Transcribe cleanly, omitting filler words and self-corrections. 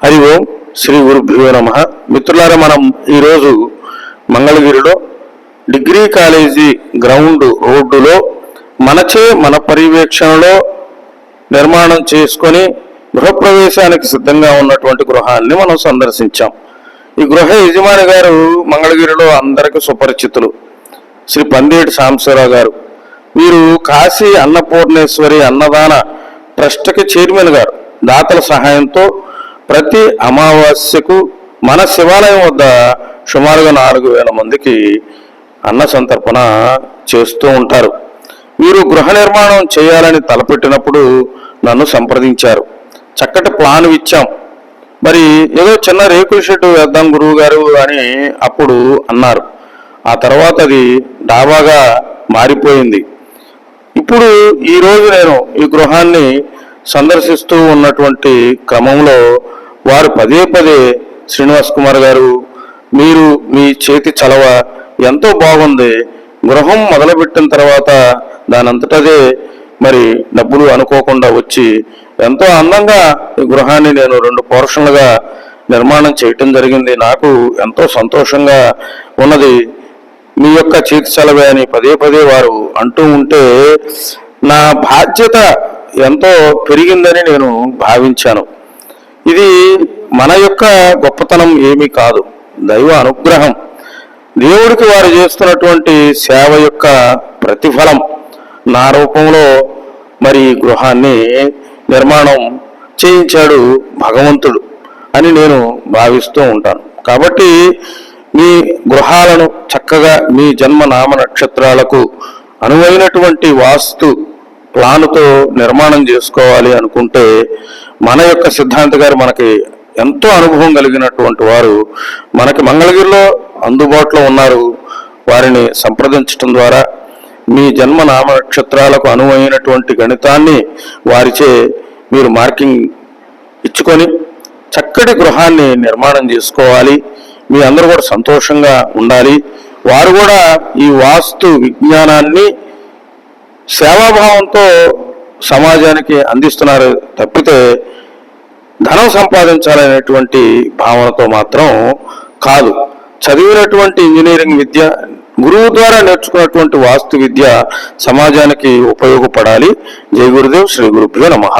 హరి ఓం శ్రీ గురుభ్యో నమః. మిత్రులారా, మనం ఈరోజు మంగళగిరిలో డిగ్రీ కాలేజీ గ్రౌండ్ రోడ్డులో మన పర్యవేక్షణలో నిర్మాణం చేసుకొని గృహప్రవేశానికి సిద్ధంగా ఉన్నటువంటి గృహాన్ని మనం సందర్శించాం. ఈ గృహ యజమాని గారు మంగళగిరిలో అందరికీ సుపరిచితులు, శ్రీ పందేటి సాంబశివరావు గారు. వీరు కాశీ అన్నపూర్ణేశ్వరి అన్నదాన ట్రస్ట్కి చైర్మన్ గారు. దాతల సహాయంతో ప్రతి అమావాస్యకు మన శివాలయం వద్ద సుమారుగా 4,000 మందికి అన్న సంతర్పణ చేస్తూ ఉంటారు. వీరు గృహ నిర్మాణం చేయాలని తలపెట్టినప్పుడు నన్ను సంప్రదించారు. చక్కటి ప్లాన్ ఇచ్చాం. మరి ఏదో చిన్న రేకుల షెడ్ వేద్దాం గురువు గారు అని అప్పుడు అన్నారు. ఆ తర్వాత అది డాబాగా మారిపోయింది. ఇప్పుడు ఈరోజు నేను ఈ గృహాన్ని సందర్శిస్తూ ఉన్నటువంటి క్రమంలో వారు పదే శ్రీనివాస్ కుమార్ గారు, మీరు మీ చేతి చలవ ఎంతో బాగుంది, గృహం మొదలుపెట్టిన తర్వాత దానంతటదే మరి డబ్బులు అనుకోకుండా వచ్చి ఎంతో అందంగా ఈ గృహాన్ని నేను 2 పోర్షన్లుగా నిర్మాణం చేయటం జరిగింది, నాకు ఎంతో సంతోషంగా ఉన్నది, మీ యొక్క చేతి చలవే అని పదే వారు అంటూ ఉంటే నా బాధ్యత ఎంతో పెరిగిందని నేను భావించాను. ఇది మన యొక్క గొప్పతనం ఏమీ కాదు, దైవ అనుగ్రహం. దేవుడికి వారు చేస్తున్నటువంటి సేవ యొక్క ప్రతిఫలం. నా రూపంలో మరి గృహాన్ని నిర్మాణం చేయించాడు భగవంతుడు అని నేను భావిస్తూ ఉంటాను. కాబట్టి మీ గృహాలను చక్కగా మీ జన్మ నామ నక్షత్రాలకు అనువైనటువంటి వాస్తు ప్లానుతో నిర్మాణం చేసుకోవాలి అనుకుంటే మన యొక్క సిద్ధాంత గారు మనకి ఎంతో అనుభవం కలిగినటువంటి వారు మనకి మంగళగిరిలో అందుబాటులో ఉన్నారు. వారిని సంప్రదించడం ద్వారా మీ జన్మ నామ నక్షత్రాలకు అనువైనటువంటి గణితాన్ని వారిచే మీరు మార్కింగ్ ఇచ్చుకొని చక్కటి గృహాన్ని నిర్మాణం చేసుకోవాలి. మీ అందరూ కూడా సంతోషంగా ఉండాలి. వారు కూడా ఈ వాస్తు విజ్ఞానాన్ని సేవాభావంతో సమాజానికి అందిస్తున్నారు తప్పితే ధనం సంపాదించాలనేటువంటి భావనతో మాత్రం కాదు. చదివినటువంటి ఇంజనీరింగ్ విద్య, గురువు ద్వారా నేర్చుకున్నటువంటి వాస్తు విద్య సమాజానికి ఉపయోగపడాలి. జై గురుదేవ్. శ్రీ గురుభ్యో నమః.